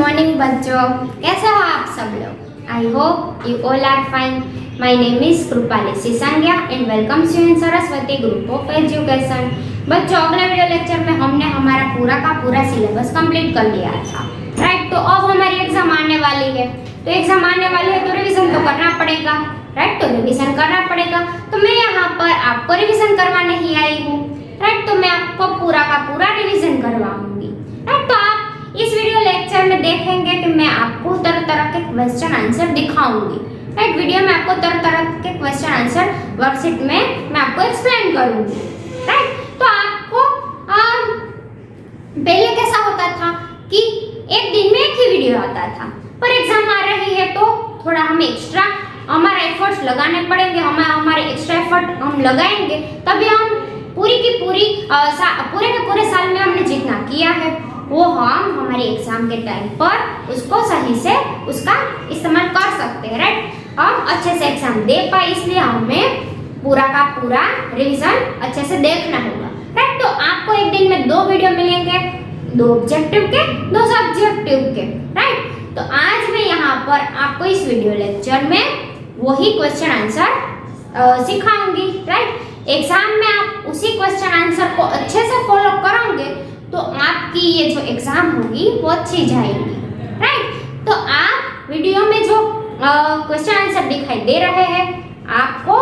Morning बच्चों, कैसे हो आप सब लोग? I hope you all are fine. My name is Kripali Sisangiya and welcome you in Saraswati group of education. बच्चों, अगले वीडियो लेक्चर में हमने हमारा पूरा का पूरा सिलेबस कंप्लीट कर लिया था, राइट। तो अब हमारी एग्जाम आने वाली है, तो एग्जाम आने वाली है तो रिवीजन तो करना पड़ेगा, राइट। तो रिवीजन करना पड़ेगा, तो मैं यहाँ पर आपको रिवीजन करवाने ही आई हूँ, राइट। तो मैं आपको पूरा का पूरा रिवीजन करवाऊंगी, राइट। तो आप इस वीडियो लेक्चर में देखेंगे कि मैं आपको तरह तरह के क्वेश्चन आंसर दिखाऊंगी, राइट। वीडियो में आपको तरह तरह के क्वेश्चन आंसर वर्कशीट में मैं आपको एक्सप्लेन करूंगी, राइट। तो आपको पहले कैसा होता था कि एक दिन में एक ही वीडियो आता था, पर एग्जाम आ रही है तो थोड़ा हमें एक्स्ट्रा हमारे एफर्ट्स लगाने पड़ेंगे, हमारे एक्स्ट्रा एफर्ट हम लगाएंगे तभी हम पूरी की पूरी पूरे के पूरे साल में हमने जितना किया है वो हम हमारे एग्जाम के टाइम पर उसको सही से उसका इस्तेमाल कर सकते हैं, राइट। हम अच्छे से एग्जाम दे पाए, इसलिए हमें पूरा का पूरा रिवीजन अच्छे से देखना होगा, राइट। तो आपको एक दिन में 2 वीडियो मिलेंगे, 2 ऑब्जेक्टिव के 2 सब्जेक्टिव के, राइट। तो आज मैं यहाँ पर आपको इस वीडियो लेक्चर में वही क्वेश्चन आंसर सिखाऊंगी, राइट। एग्जाम में आप उसी क्वेश्चन आंसर को अच्छे से फॉलो करोगे तो आपकी ये जो एग्जाम होगी वो अच्छी जाएगी, राइट। तो आप वीडियो में जो क्वेश्चन आंसर दिखाई दे रहे हैं आपको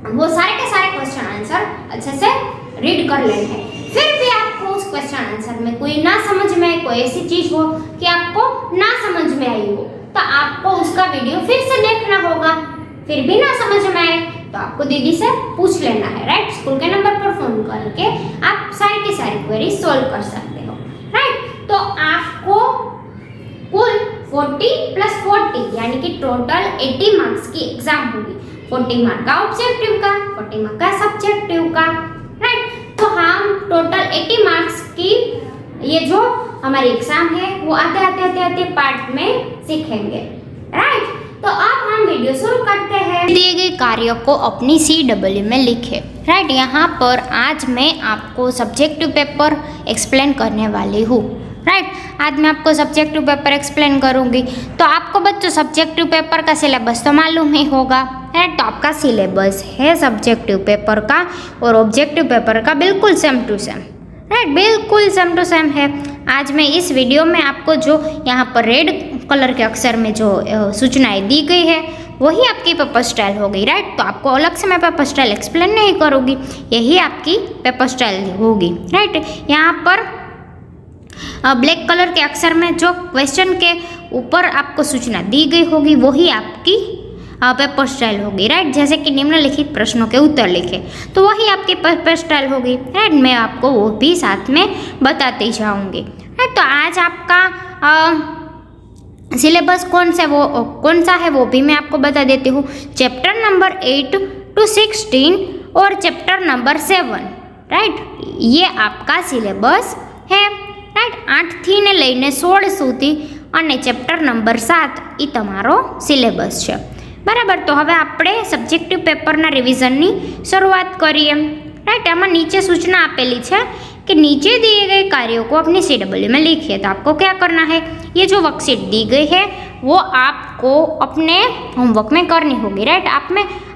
वो सारे के सारे क्वेश्चन आंसर अच्छे से रीड कर लेने हैं। फिर भी आपको उस क्वेश्चन आंसर में कोई ना समझ में आए, कोई ऐसी चीज हो कि आपको ना समझ में आई हो, तो आपको उसका वीडियो फिर से देखना होगा। फिर भी ना समझ में आए तो आपको दीदी से पूछ लेना है, राइट। स्कूल के नंबर पर फोन करके आप सारी की सारी क्वेरी सॉल्व कर सकते हो, राइट। तो आपको कुल 40 + 40 यानी कि टोटल 80 मार्क्स की एग्जाम होगी। 40 मार्क का ऑब्जेक्टिव का, 40 मार्क का सब्जेक्टिव का, राइट। तो हम टोटल 80 मार्क्स की ये जो हमारी एग्जाम है वो आते पार्ट में सीखेंगे, राइट। तो अब हम वीडियो शुरू करते हैं। दिए गए कार्य को अपनी CW में लिखें, राइट। यहाँ पर आज मैं आपको सब्जेक्टिव पेपर एक्सप्लेन करने वाली हूँ, राइट। आज मैं आपको सब्जेक्टिव पेपर एक्सप्लेन करूँगी। तो आपको बच्चों सब्जेक्टिव पेपर का सिलेबस तो मालूम ही होगा, राइट। तो आपका सिलेबस है सब्जेक्टिव पेपर का और ऑब्जेक्टिव पेपर का बिल्कुल सेम टू सेम, राइट, बिल्कुल सेम टू सेम है। आज मैं इस वीडियो में आपको जो यहाँ पर रेड कलर के अक्षर में जो सूचनाएं दी गई है वही आपकी पेपर स्टाइल होगी, राइट। तो आपको अलग से मैं पेपर स्टाइल एक्सप्लेन नहीं करूँगी, यही आपकी पेपर स्टाइल होगी, राइट। यहाँ पर ब्लैक कलर के अक्षर में जो क्वेश्चन के ऊपर आपको सूचना दी गई होगी वही आपकी पेपर स्टाइल होगी, राइट। जैसे कि निम्नलिखित प्रश्नों के उत्तर लिखे तो वही आपकी पेपर स्टाइल होगी, राइट। मैं आपको वो भी साथ में बताती जाऊंगी, राइट। तो आज आपका सिलेबस कौन सा है वो भी मैं आपको बता देती हूँ। चैप्टर नंबर 8 to 16 और चैप्टर नंबर 7, राइट, ये आपका सिलेबस है, राइट। 8 થી ને લઈને 16 સુધી અને ચેપ્ટર નંબર 7 એ તમારો સિલેબસ છે, બરાબર। તો હવે આપણે સબ્જેક્ટિવ પેપરના રિવિઝનની શરૂઆત કરીએ, राइट। આમાં નીચે सूचना આપેલી છે कि नीचे दिए गए कार्यों को अपनी CW में लिखिए। तो आपको क्या करना है, ये जो वर्कशीट दी गई है वो आपको अपने होमवर्क में करनी होगी, राइट।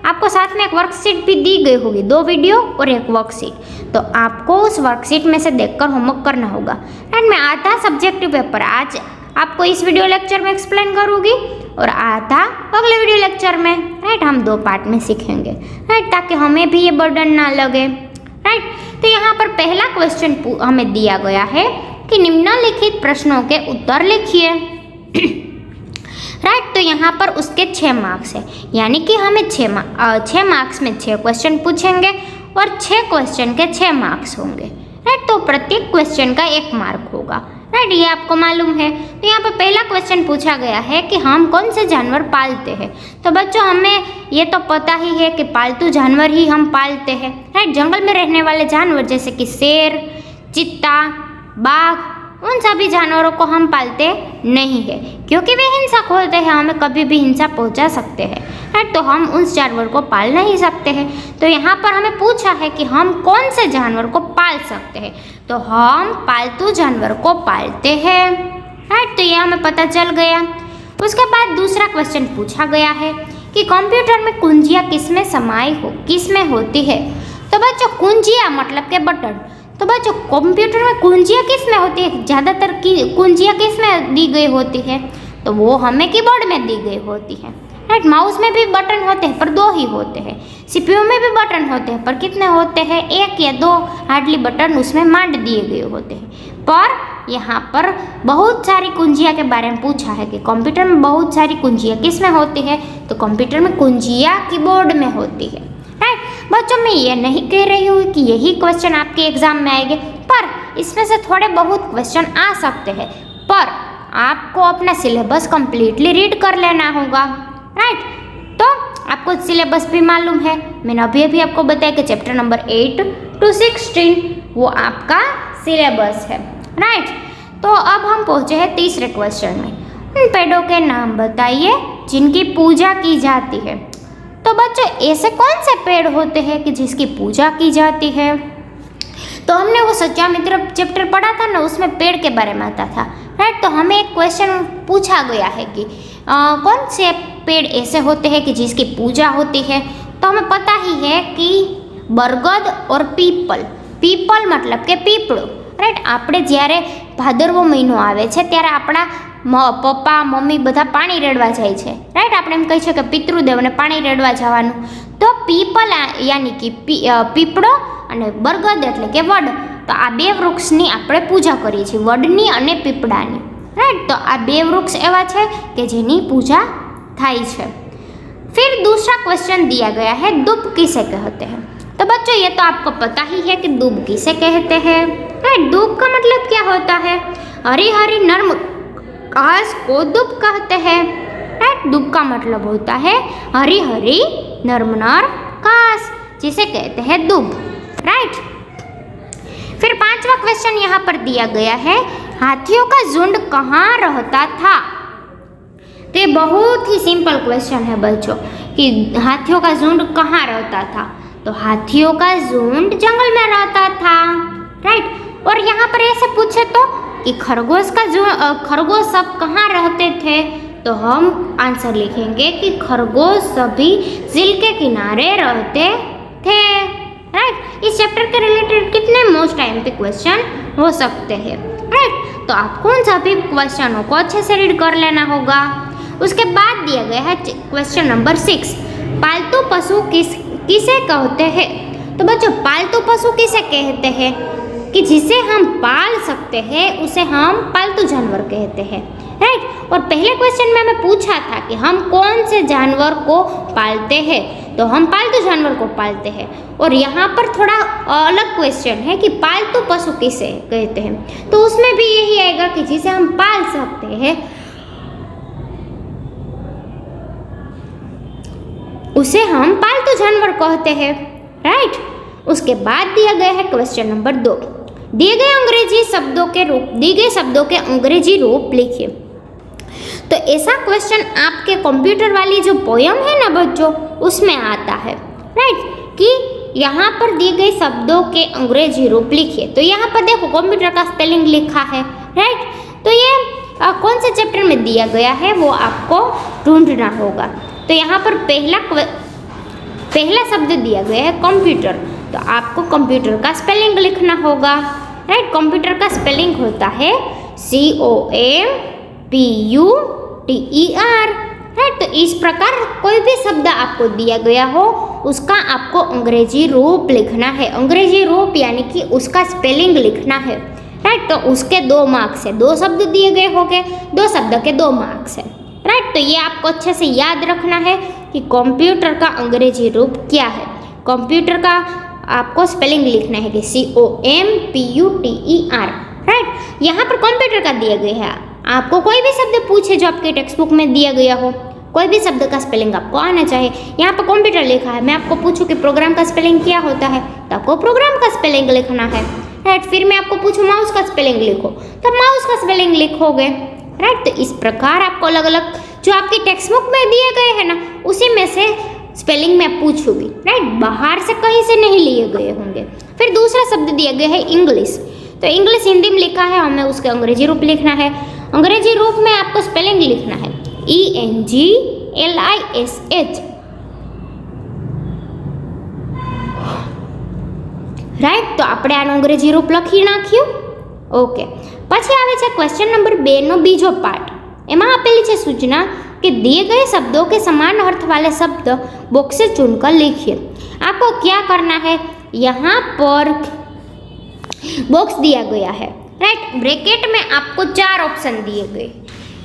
आपको साथ में एक वर्कशीट भी दी गई होगी, 2 वीडियो और एक वर्कशीट। तो आपको उस वर्कशीट में से देखकर होमवर्क करना होगा, राइट। मैं आधा सब्जेक्टिव पेपर आज आपको इस वीडियो लेक्चर में एक्सप्लेन करूँगी और आधा अगले वीडियो लेक्चर में, राइट। हम 2 पार्ट में सीखेंगे, राइट, ताकि हमें भी ये बर्डन ना लगे, राइट। तो यहाँ पर पहला क्वेश्चन हमें दिया गया है कि निम्नलिखित प्रश्नों के उत्तर लिखिए, राइट। तो यहाँ पर उसके 6 मार्क्स है, यानी कि हमें 6 मार्क्स में 6 क्वेश्चन पूछेंगे और 6 क्वेश्चन के 6 मार्क्स होंगे, राइट। तो प्रत्येक क्वेश्चन का 1 मार्क होगा, राइट, ये आपको मालूम है। तो यहाँ पर पहला क्वेश्चन पूछा गया है कि हम कौन से जानवर पालते हैं। तो बच्चों हमें ये तो पता ही है कि पालतू जानवर ही हम पालते हैं, राइट। जंगल में रहने वाले जानवर जैसे कि शेर, चीता, बाघ, उन सभी जानवरों को हम पालते नहीं है, क्योंकि वे हिंसक होते हैं, हमें कभी भी हिंसा पहुंचा सकते हैं, राइट। तो हम उस जानवर को पाल नहीं सकते हैं। तो यहाँ पर हमें पूछा है कि हम कौन से जानवर को पाल सकते हैं, तो हम पालतू जानवर को पालते हैं, राइट। तो ये हमें पता चल गया। उसके बाद दूसरा क्वेश्चन पूछा गया है कि कंप्यूटर में कुंजियाँ किस में होती है। तो बच्चों कुंजियाँ मतलब के बटन। तो बच्चों कंप्यूटर में कुंजियाँ किस में होती है, ज़्यादातर की कुंजियाँ किस में दी गई होती है, तो वो हमें कीबोर्ड में दी गई होती है, राइट। माउस में भी बटन होते हैं पर 2 ही होते हैं। सीपीयू में भी बटन होते हैं पर कितने होते हैं, 1 या 2 हार्डली बटन उसमें मांड दिए गए होते हैं। पर यहाँ पर बहुत सारी कुंजियाँ के बारे में पूछा है कि कंप्यूटर में बहुत सारी कुंजियाँ किस में होती है, तो कंप्यूटर में कुंजियाँ कीबोर्ड में होती है, राइट। बच्चों मैं ये नहीं कह रही हूँ कि यही क्वेश्चन आपके एग्जाम में आएंगे, पर इसमें से थोड़े बहुत क्वेश्चन आ सकते हैं, पर आपको अपना सिलेबस कंप्लीटली रीड कर लेना होगा, राइट। तो आपको सिलेबस भी मालूम है, मैंने अभी आपको बताया कि चैप्टर नंबर 8 to 16 वो आपका सिलेबस है, राइट। तो अब हम पहुँचे हैं तीसरे क्वेश्चन में। उन पेड़ों के नाम बताइए जिनकी पूजा की जाती है। तो बच्चों ऐसे कौन से पेड़ होते हैं कि जिसकी पूजा की जाती है। तो हमने वो सच्चा मित्र चैप्टर पढ़ा था ना, उसमें पेड़ के बारे में आता था, राइट। तो हमें एक क्वेश्चन पूछा गया है कि कौन से पेड़ ऐसे होते हैं कि जिसकी पूजा होती है। तो हमें पता ही है कि बरगद और पीपल मतलब के पीपળું, રાઈટ। આપણે જ્યારે ભાદરવો મહિનો આવે છે ત્યારે આપણા પપ્પા મમ્મી બધા પાણી રેડવા જાય છે, રાઈટ। આપણે એમ કહી છે કે પિતૃદેવને પાણી રેડવા જવાનું। તો પીપલ યાની કે પીપળો અને બરગદ એટલે કે વડ, તો આ 2 વૃક્ષની આપણે પૂજા કરીએ છીએ, વડની અને પીપળાની, રાઈટ। તો આ 2 વૃક્ષ એવા છે કે જેની પૂજા થાય છે। फिर दूसरा क्वेश्चन दिया गया है दुब किसे कहते हैं। तो बच्चों ये तो आपको पता ही है कि दूब किसे कहते हैं, राइट। दूब का मतलब क्या होता है, हरी हरी नर्म घास को दूब कहते हैं, राइट। दूब का मतलब होता है हरी हरी नर्म घास, जिसे कहते हैं दूब, राइट। फिर 5वां क्वेश्चन यहाँ पर दिया गया है हाथियों का झुंड कहाँ रहता था। तो ये बहुत ही सिंपल क्वेश्चन है बच्चों कि हाथियों का झुंड कहाँ रहता था। तो हाथियों का झुंड जंगल में रहता था, राइट। और यहाँ पर ऐसे पूछे तो कि खरगोश सब कहाँ रहते थे, तो हम आंसर लिखेंगे कि खरगोश सभी झील के किनारे रहते थे, राइट। इस चैप्टर के रिलेटेड कितने मोस्ट आईएमपी क्वेश्चन हो सकते हैं, राइट। तो आपको उन सभी क्वेश्चनों को अच्छे से रीड कर लेना होगा। उसके बाद दिया गया है क्वेश्चन नंबर 6, पालतू पशु किसे कहते हैं। तो बच्चों पालतू पशु किसे कहते हैं कि जिसे हम पाल सकते हैं उसे हम पालतू जानवर कहते हैं, राइट। और पहले क्वेश्चन में हमें पूछा था कि हम कौन से जानवर को पालते हैं, तो हम पालतू जानवर को पालते हैं। और यहाँ पर थोड़ा अलग क्वेश्चन है कि पालतू पशु किसे कहते हैं, तो उसमें भी यही आएगा कि जिसे हम पाल सकते हैं उसे हम पालतू जानवर कहते हैं, राइट। उसके बाद दिया गया है क्वेश्चन नंबर 2, दिए गए शब्दों के अंग्रेजी रूप लिखिए। तो ऐसा क्वेश्चन आपके कंप्यूटर वाली जो पोयम है ना बच्चों उसमें आता है, राइट, कि यहाँ पर दिए गए शब्दों के अंग्रेजी रूप लिखिए। तो यहाँ पर देखो कंप्यूटर का स्पेलिंग लिखा है, राइट। तो ये कौन से चैप्टर में दिया गया है वो आपको ढूंढना होगा। तो यहाँ पर पहला शब्द दिया गया है कंप्यूटर, तो आपको कंप्यूटर का स्पेलिंग लिखना होगा, राइट। कंप्यूटर का स्पेलिंग होता है COMPUTER, राइट। तो इस प्रकार कोई भी शब्द आपको दिया गया हो उसका आपको अंग्रेजी रूप लिखना है, अंग्रेजी रूप यानी कि उसका स्पेलिंग लिखना है, राइट। तो उसके 2 मार्क्स है, 2 शब्द दिए गए होंगे, 2 शब्द के 2 मार्क्स है, राइट। तो ये आपको अच्छे से याद रखना है कि कंप्यूटर का अंग्रेजी रूप क्या है। कंप्यूटर का आपको स्पेलिंग लिखना है कि COMPUTER, राइट। यहाँ पर कंप्यूटर का दिया गया है, आपको कोई भी शब्द पूछे जो आपके टेक्स्ट बुक में दिया गया हो, कोई भी शब्द का स्पेलिंग आपको आना चाहिए। यहाँ पर कंप्यूटर लिखा है, मैं आपको पूछूं कि प्रोग्राम का स्पेलिंग क्या होता है, तो आपको प्रोग्राम का स्पेलिंग लिखना है, राइट। फिर मैं आपको पूछूं माउस का स्पेलिंग लिखो तो माउस का स्पेलिंग लिखोगे, राइट। तो इस प्रकार आपको अलग अलग जो आपकी टेक्स्ट बुक में दिए गए हैं ना उसी में से स्पेलिंग मैं पूछूंगी, राइट। बाहर से कहीं से नहीं लिए गए होंगे। फिर दूसरा शब्द दिया गया है इंग्लिश। तो इंग्लिश हिंदी में लिखा है, हमें उसके अंग्रेजी रूप लिखना है। अंग्रेजी रूप में आपको स्पेलिंग लिखना है ENGLISH, રાઈટ। તો આપણે આનું અંગ્રેજી રૂપ લખી નાખ્યું, ઓકે। પછી આવે છે ક્વેશ્ચન નંબર 2 નો બીજો પાર્ટ। એમાં આપેલી છે સૂચના कि दिए गए शब्दों के समान अर्थ वाले शब्द बॉक्स से चुनकर लिखिए। आपको क्या करना है, यहाँ पर बॉक्स दिया गया है, राइट। ब्रैकेट में आपको 4 ऑप्शन दिए गए,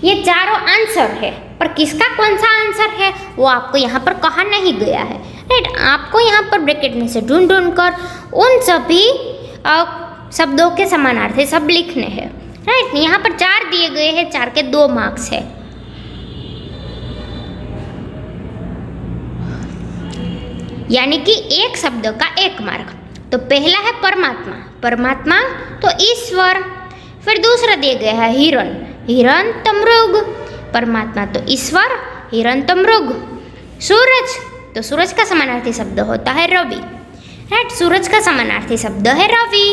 ये चारों आंसर है, पर किसका कौन सा आंसर है वो आपको यहाँ पर कहा नहीं गया है, राइट। आपको यहाँ पर ब्रैकेट में से ढूंढ कर उन सभी शब्दों के समानार्थी शब्द लिखने हैं, राइट। यहाँ पर 4 दिए गए हैं, 4 के 2 मार्क्स है। यानी कि एक शब्द का 1 मार्क। तो पहला है परमात्मा, परमात्मा तो ईश्वर। फिर दूसरा दिया गया है हिरण, हिरण तो मृग, परमात्मा तो ईश्वर, हिरण तो मृग। सूरज तो सूरज का समानार्थी शब्द होता है रवि, राइट। सूरज का समानार्थी शब्द है रवि।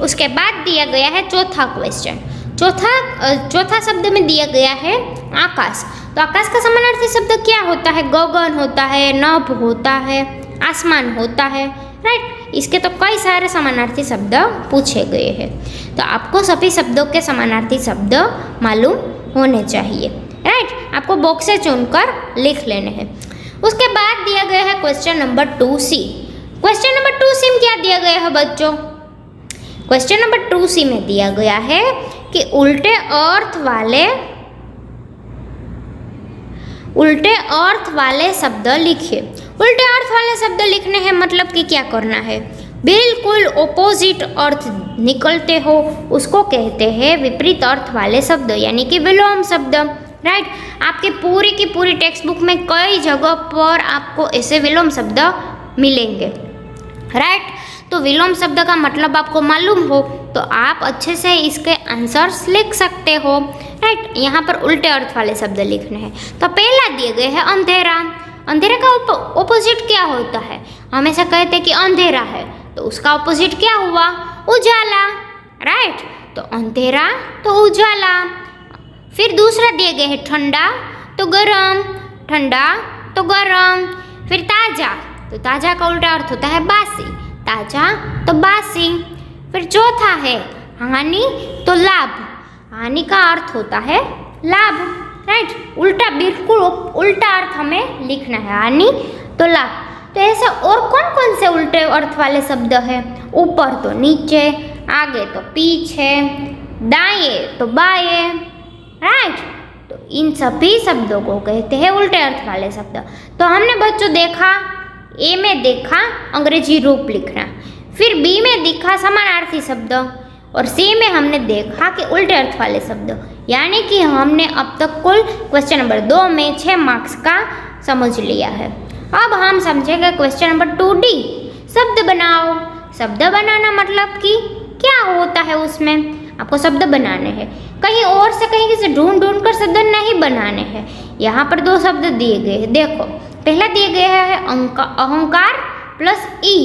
उसके बाद दिया गया है चौथा क्वेश्चन। चौथा शब्द में दिया गया है आकाश। तो आकाश का समानार्थी शब्द क्या होता है, गगन होता है, नभ होता है, आसमान होता है, राइट। इसके तो कई सारे समानार्थी शब्द पूछे गए हैं। तो आपको सभी शब्दों के समानार्थी शब्द मालूम होने चाहिए, राइट। आपको बॉक्स से चुनकर लिख लेने हैं। उसके बाद दिया गया है question number 2C। Question number 2C में क्या दिया गया है बच्चों, क्वेश्चन नंबर 2C में दिया गया है कि उल्टे अर्थ वाले शब्द लिखिए। उल्टे अर्थ वाले शब्द लिखने हैं मतलब कि क्या करना है, बिल्कुल ऑपोजिट अर्थ निकलते हो उसको कहते हैं विपरीत अर्थ वाले शब्द, यानी कि विलोम शब्द, राइट। आपके पूरी की पूरी टेक्स्ट बुक में कई जगह पर आपको ऐसे विलोम शब्द मिलेंगे, राइट। तो विलोम शब्द का मतलब आपको मालूम हो तो आप अच्छे से इसके आंसर्स लिख सकते हो, राइट। यहाँ पर उल्टे अर्थ वाले शब्द लिखने हैं। तो पहला दिए गए है अंधेरा। अंधेरे का ऑपोजिट क्या होता है, हमेशा कहते हैं कि अंधेरा है, तो उसका ऑपोजिट क्या हुआ, उजाला, राइट। तो अंधेरा तो उजाला। फिर दूसरा दिए गए है ठंडा तो गरम, ठंडा तो गरम। फिर ताज़ा, तो ताज़ा का उल्टा अर्थ होता है बासी, ताज़ा तो बासी। फिर चौथा है हानि तो लाभ, हानि का अर्थ होता है लाभ, राइट। उल्टा, बिल्कुल उल्टा अर्थ हमें लिखना है, हानि तो लाभ। तो ऐसे और कौन कौन से उल्टे अर्थ वाले शब्द हैं, ऊपर तो नीचे, आगे तो पीछे, दाएं तो बाएं, राइट। तो इन सभी शब्दों को कहते हैं उल्टे अर्थ वाले शब्द। तो हमने बच्चों देखा, ए में देखा अंग्रेजी रूप लिखना, फिर बी में देखा समानार्थी शब्द, और सी में हमने देखा कि उल्टे अर्थ वाले शब्द। यानी कि हमने अब तक कुल क्वेश्चन नंबर 2 में 6 मार्क्स का समझ लिया है। अब हम समझेंगे क्वेश्चन नंबर 2D, शब्द बनाओ। शब्द बनाना मतलब कि क्या होता है, उसमें आपको शब्द बनाने हैं, कहीं और से कहीं से ढूंढ कर शब्द नहीं बनाने हैं। यहाँ पर 2 शब्द दिए गए हैं, देखो पहला दिए गया है अहंकार प्लस ई,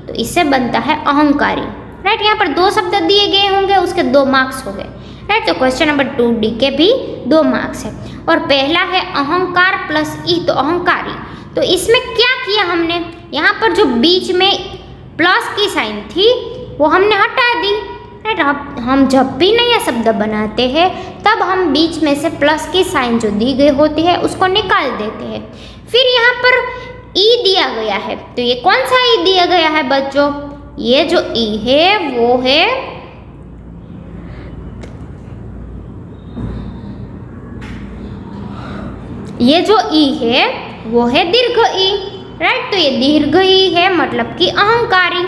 तो इससे बनता है अहंकारी, राइट। यहाँ पर 2 शब्द दिए गए होंगे, उसके 2 मार्क्स हो गए, राइट। तो क्वेश्चन नंबर 2D के भी 2 मार्क्स है। और पहला है अहंकार प्लस ई, तो अहंकारी। तो इसमें क्या किया हमने, यहाँ पर जो बीच में प्लस की साइन थी वो हमने हटा दी, राइट। हम जब भी नया शब्द बनाते हैं तब हम बीच में से प्लस की साइन जो दी गई होती है उसको निकाल देते हैं। फिर यहाँ पर ई दिया गया है, तो ये कौन सा ई दिया गया है बच्चों, ये जो ई है वो है दीर्घ ई, राइट। तो ये दीर्घ ई है मतलब कि अहंकारी,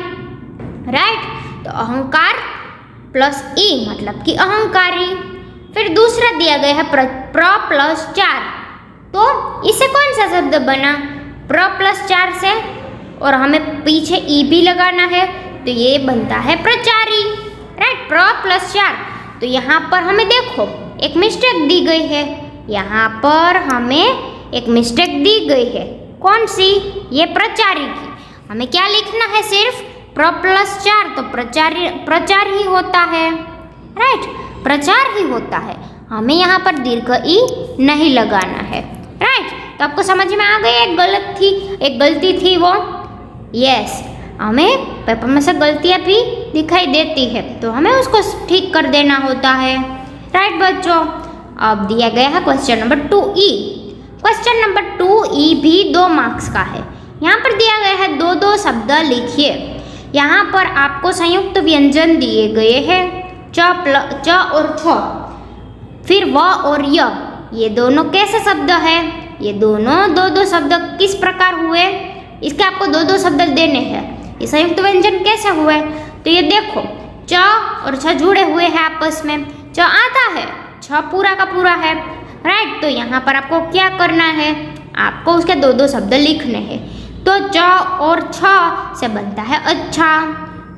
राइट। तो अहंकार प्लस ई मतलब कि अहंकारी। फिर दूसरा दिया गया है प्र प्लस 4, तो इससे कौन सा शब्द बना, प्र प्लस 4 से, और हमें पीछे ई भी लगाना है, तो ये बनता है प्रचारी, प्र प्लस 4। तो यहाँ पर हमें देखो एक मिस्टेक दी गई है, यहाँ पर हमें एक मिस्टेक दी गई है। कौन सी? ये प्रचारी की। हमें क्या लिखना है? सिर्फ प्र प्लस 4, तो प्रचार ही होता है, राइट, प्रचार ही होता है। हमें यहाँ पर दीर्घ ई नहीं लगाना है, राइट। तो आपको समझ में आ गई एक गलती थी वो। यस, हमें पेपर में से गलतियाँ भी दिखाई देती है तो हमें उसको ठीक कर देना होता है, राइट बच्चों। अब दिया गया है question number 2E। Question number 2E भी 2 मार्क्स का है। यहाँ पर दिया गया है 2-2 शब्द लिखिए। यहाँ पर आपको संयुक्त व्यंजन दिए गए हैं, च और छ, फिर व और य। ये दोनों कैसे शब्द है? ये दोनों 2-2 शब्द किस प्रकार हुए? इसके आपको 2-2 शब्द देने हैं। ये संयुक्त व्यंजन कैसे हुए? तो ये देखो, च और छ जुड़े हुए हैं आपस में। च आधा है, छ पूरा का पूरा है, राइट। तो यहाँ पर आपको क्या करना है? आपको उसके 2-2 शब्द लिखने हैं। तो च और छ से बनता है अच्छा,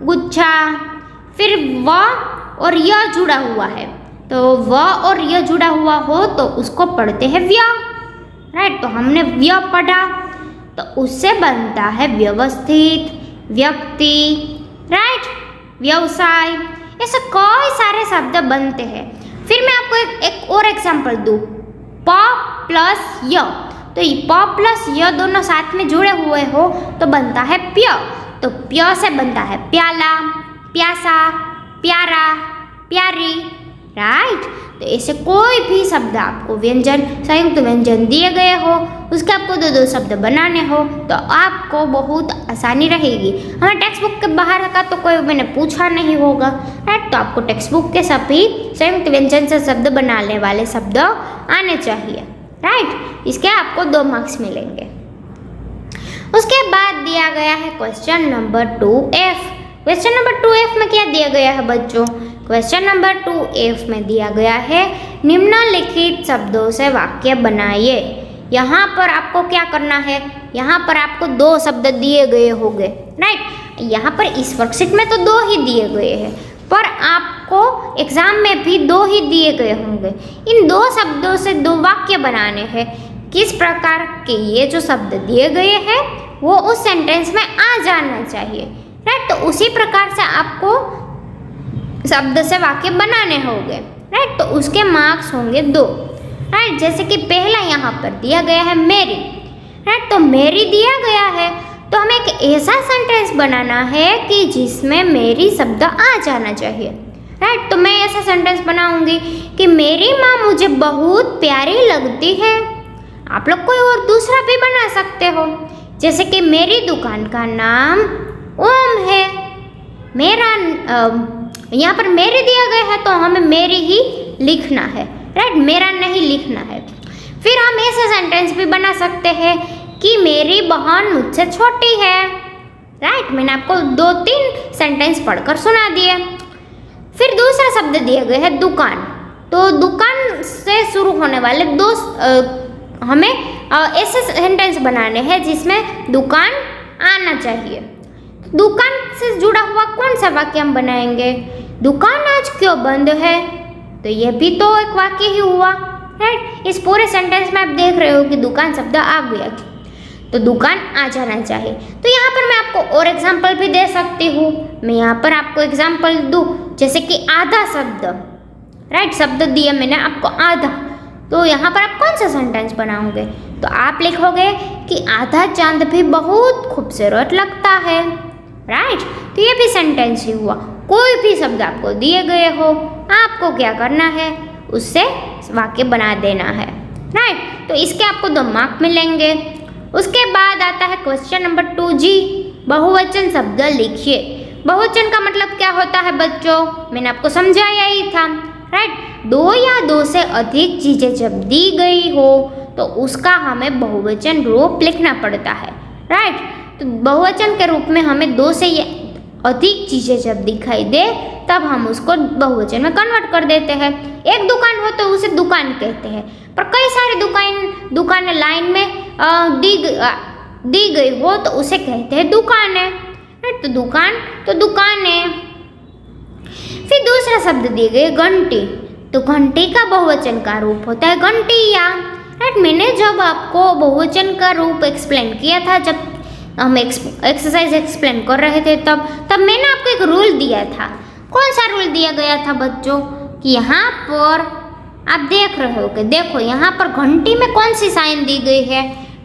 गुच्छा। फिर व और य जुड़ा हुआ है, तो व और य जुड़ा हुआ हो तो उसको पढ़ते हैं व्य, राइट। तो हमने व्य पढ़ा, तो उससे बनता है व्यवस्थित, व्यक्ति, राइट, व्यवसाय। ऐसे कई सारे शब्द बनते हैं। फिर मैं आपको एक और एग्जाम्पल दूँ, प प्लस य। तो प प्लस य दोनों साथ में जुड़े हुए हो तो बनता है प्य। तो प्य से बनता है प्याला, प्यासा, प्यारा, प्यारी, राइट। तो ऐसे कोई भी शब्द आपको व्यंजन, संयुक्त व्यंजन दिए गए हो, उसके आपको 2-2 शब्द बनाने हो तो आपको बहुत आसानी रहेगी। हमें टेक्स्ट बुक के बाहर का तो कोई मैंने पूछा नहीं होगा, राइट। तो आपको टेक्स्ट बुक के सभी संयुक्त व्यंजन से शब्द बनाने वाले शब्द आने चाहिए, राइट। इसके आपको 2 मार्क्स मिलेंगे। उसके बाद दिया गया है question number 2F। Question number 2F में क्या दिया गया है बच्चों? क्वेश्चन नंबर 2F में दिया गया है निम्नलिखित शब्दों से वाक्य बनाइए। यहाँ पर आपको क्या करना है? यहाँ पर आपको 2 शब्द दिए गए होंगे, राइट। यहाँ पर इस वर्कशीट में तो 2 ही दिए गए हैं, पर आपको एग्जाम में भी 2 ही दिए गए होंगे। इन 2 शब्दों से 2 वाक्य बनाने हैं। किस प्रकार के? ये जो शब्द दिए गए हैं वो उस सेंटेंस में आ जाना चाहिए, राइट। तो उसी प्रकार से आपको शब्द से वाक्य बनाने होंगे, राइट। तो उसके मार्क्स होंगे 2, राइट। जैसे कि पहला यहाँ पर दिया गया है मेरी, राइट। तो मेरी दिया गया है तो हमें एक ऐसा सेंटेंस बनाना है कि जिसमें मेरी शब्द आ जाना चाहिए, राइट। तो मैं ऐसा सेंटेंस बनाऊंगी कि मेरी माँ मुझे बहुत प्यारी लगती है। आप लोग कोई और दूसरा भी बना सकते हो, जैसे कि मेरी दुकान का नाम ओम है। मेरा यहाँ पर मेरी दिया गया है तो हमें मेरी ही लिखना है, राइट, मेरा नहीं लिखना है। फिर हम ऐसे सेंटेंस भी बना सकते हैं कि मेरी बहन मुझसे छोटी है, राइट। मैंने आपको 2-3 सेंटेंस पढ़कर सुना दिए। फिर दूसरा शब्द दिया गया है दुकान। तो दुकान से शुरू होने वाले 2 हमें ऐसे सेंटेंस बनाने हैं जिसमें दुकान आना चाहिए। दुकान से जुड़ा हुआ कौन सा वाक्य हम बनाएंगे? दुकान आज क्यों बंद है? तो यह भी तो एक वाक्य ही हुआ, राइट। इस पूरे सेंटेंस में आप देख रहे हो कि दुकान शब्द आ गया, तो दुकान आ जाना चाहिए। तो यहाँ पर मैं आपको और एग्जाम्पल भी दे सकती हूँ। मैं यहाँ पर आपको एग्जाम्पल दूँ, जैसे कि आधा शब्द, राइट, शब्द दिया मैंने आपको आधा। तो यहाँ पर आप कौन सा सेंटेंस बनाओगे? तो आप लिखोगे कि आधा चांद भी बहुत खूबसूरत लगता है, राइट। तो ये भी सेंटेंस ही हुआ। कोई भी शब्द आपको दिए गए हो, आपको क्या करना है? उससे वाक्य बना देना है, राइट। तो इसके आपको 2 मार्क मिलेंगे। उसके बाद आता है क्वेश्चन नंबर 2G, बहुवचन शब्द लिखिए। बहुवचन का मतलब क्या होता है बच्चों? मैंने आपको समझाया ही था, राइट। 2 या 2 से अधिक चीजें जब दी गई हो तो उसका हमें बहुवचन रूप लिखना पड़ता है, राइट। तो बहुवचन के रूप में हमें 2 से अधिक चीजें जब दिखाई दे तब हम उसको बहुवचन में कन्वर्ट कर देते हैं। एक दुकान हो तो उसे दुकान कहते हैं, पर कई सारी दुकानें लाइन में दी गई हो तो उसे कहते हैं दुकानें, राइट। तो दुकान है। फिर दूसरा शब्द दिए गए घंटी, तो घंटी का बहुवचन का रूप होता है घंटियाँ। राइट, मैंने जब आपको बहुवचन का रूप एक्सप्लेन किया था, जब हम एक्सरसाइज एक्सप्लेन कर रहे थे, तब मैंने आपको एक रूल दिया था। कौन सा रूल दिया गया था बच्चों? कि यहाँ पर आप देख रहे हो कि देखो यहाँ पर घंटी में कौन सी साइन दी गई है?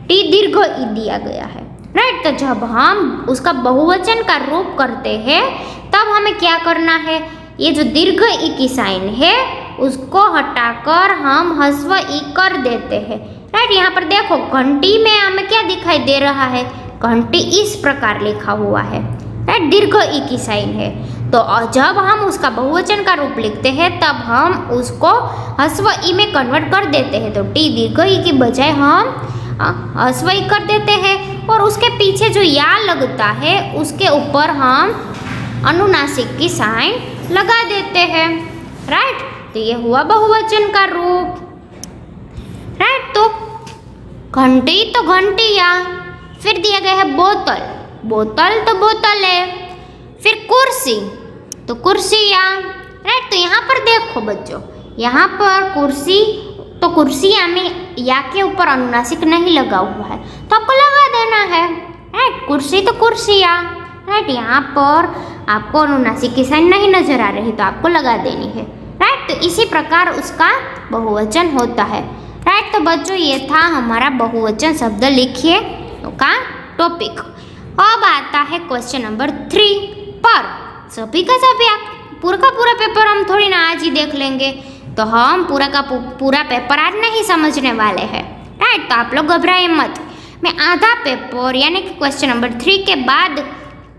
टी दीर्घ ई दिया गया है। राइट, तो जब हम उसका बहुवचन का रूप करते हैं तब हमें क्या करना है? ये जो दीर्घ ई की साइन है उसको हटाकर हम ह्रस्व ई कर देते हैं। राइट, यहाँ पर देखो घंटी में हमें क्या दिखाई दे रहा है? घंटी इस प्रकार लिखा हुआ है। राइट, दीर्घ ई की साइन है। तो जब हम उसका बहुवचन का रूप लिखते हैं तब हम उसको ह्रस्व ई में कन्वर्ट कर देते हैं। तो टी दीर्घ ई की बजाय हम ह्रस्व ई कर देते हैं और उसके पीछे जो या लगता है उसके ऊपर हम अनुनासिक की साइन लगा देते हैं। राइट, तो ये हुआ बहुवचन का रूप। राइट, तो घंटी तो घंटियाँ। फिर दिया गया है बोतल, बोतल तो बोतल है। फिर कुर्सी, तो कुर्सियाँ। राइट, तो यहाँ पर देखो बच्चों, यहाँ पर कुर्सी, तो कुर्सियाँ में या के ऊपर अनुनासिक नहीं लगा हुआ है तो आपको लगा देना है। राइट, कुर्सी तो कुर्सियाँ। राइट, यहाँ पर आपको अनुनासिक की साइन नहीं नजर आ रही तो आपको लगा देनी है। राइट, तो इसी प्रकार उसका बहुवचन होता है। राइट, तो बच्चों ये था हमारा बहुवचन शब्द लिखिए का टॉपिक। अब आता है क्वेश्चन नंबर 3 पर। सभी का सभी पूरा का पूरा पेपर हम थोड़ी ना आज ही देख लेंगे, तो हम पूरा का पूरा पेपर आज नहीं समझने वाले हैं। राइट, तो आप लोग घबराए मत। मैं आधा पेपर यानी कि क्वेश्चन नंबर 3 के बाद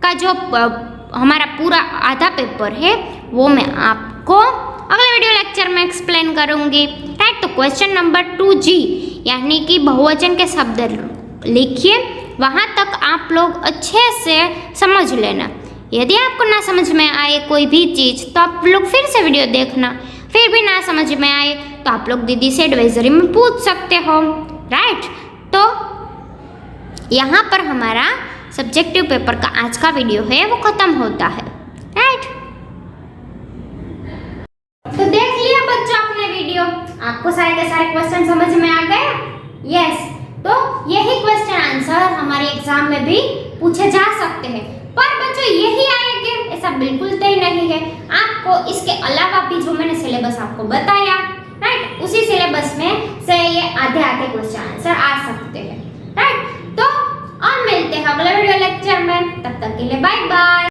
का जो हमारा पूरा आधा पेपर है वो मैं आपको अगले वीडियो लेक्चर में एक्सप्लेन करूँगी। राइट, तो क्वेश्चन नंबर 2G यानी कि बहुवचन के शब्द लिखिए, वहाँ तक आप लोग अच्छे से समझ लेना। यदि आपको ना समझ में आए कोई भी चीज़ तो आप लोग फिर से वीडियो देखना। फिर भी ना समझ में आए तो आप लोग दीदी से एडवाइजरी में पूछ सकते हो। राइट, तो यहाँ पर हमारा सब्जेक्टिव पेपर का आज का वीडियो है वो खत्म होता है। राइट, तो देख लिया बच्चों आपने वीडियो, आपको सारे के सारे क्वेश्चन समझ में आ गए? यस, तो यही क्वेश्चन आंसर हमारे एग्जाम में भी पूछे जा सकते हैं। पर बच्चों यही आएंगे ऐसा बिल्कुल तय नहीं है। आपको इसके अलावा भी जो मैंने सिलेबस आपको बताया, राइट, उसी सिलेबस में से ये आधे आधे क्वेश्चन आंसर आ सकते हैं। राइट, तो और मिलते हैं अगले वीडियो लेक्चर में। तब तक के लिए बाय बाय।